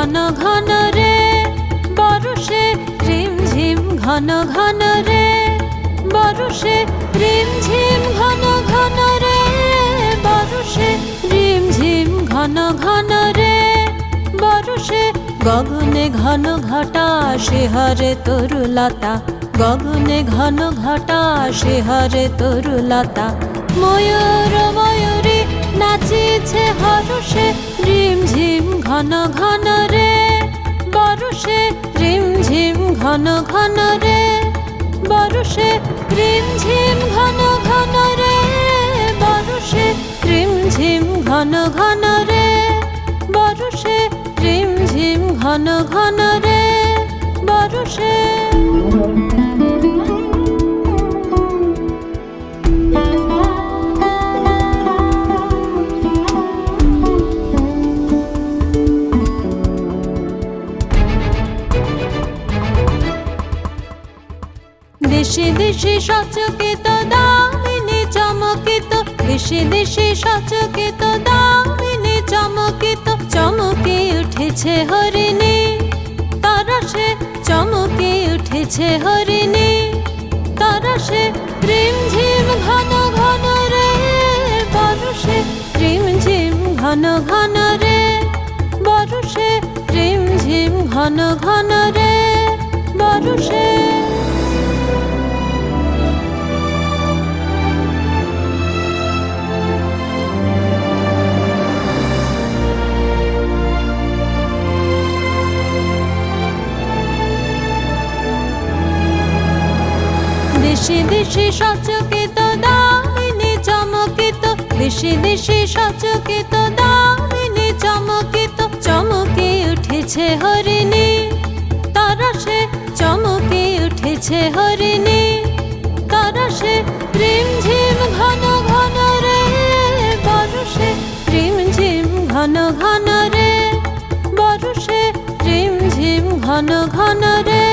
ঘন ঘন রে বরষে রিমঝিম ঘন ঘন রে বরষে রিমঝিম ঘন ঘন রে বরষে রিমঝিম ঘন ঘন রে বরষে গগনে ঘন ঘটা শিহরে তরুলতা গগনে ঘন ঘটা শিহরে তরুলতা ময়ূর ময়ূরী নাচিছে হরষে রিমঝিম ঘন ঘন রে বরষে রিমঝিম ঘন ঘন রে বরষে রিমঝিম ঘন ঘন রে বরষে রিমঝিম ঘন ঘন রে বরষে রিমঝিম ঘন ঘন রে বরষে দেশে দেশে সচকিত দামিনী চমকিত দেশে দেশে সচকিত দামিনী চমকিত চমকে উঠেছে হরিণী তরসে চমকে উঠেছে হরিণী তরসে রিমঝিম ঘন ঘন রে বরষে রিমঝিম ঘন ঘন রে বরষে রিমঝিম ঘন ঘন রে বরষে দেশে দেশে সচকিত দামিনী চমকিত দেশে দেশে সচকিত দামিনী চমকিত চমকে উঠেছে হরিণী তরসে চমকে উঠেছে হরিণী তরসে রিমঝিম ঘন ঘন রে বরষে রিমঝিম ঘন ঘন রে বরষে রিমঝিম ঘন ঘন রে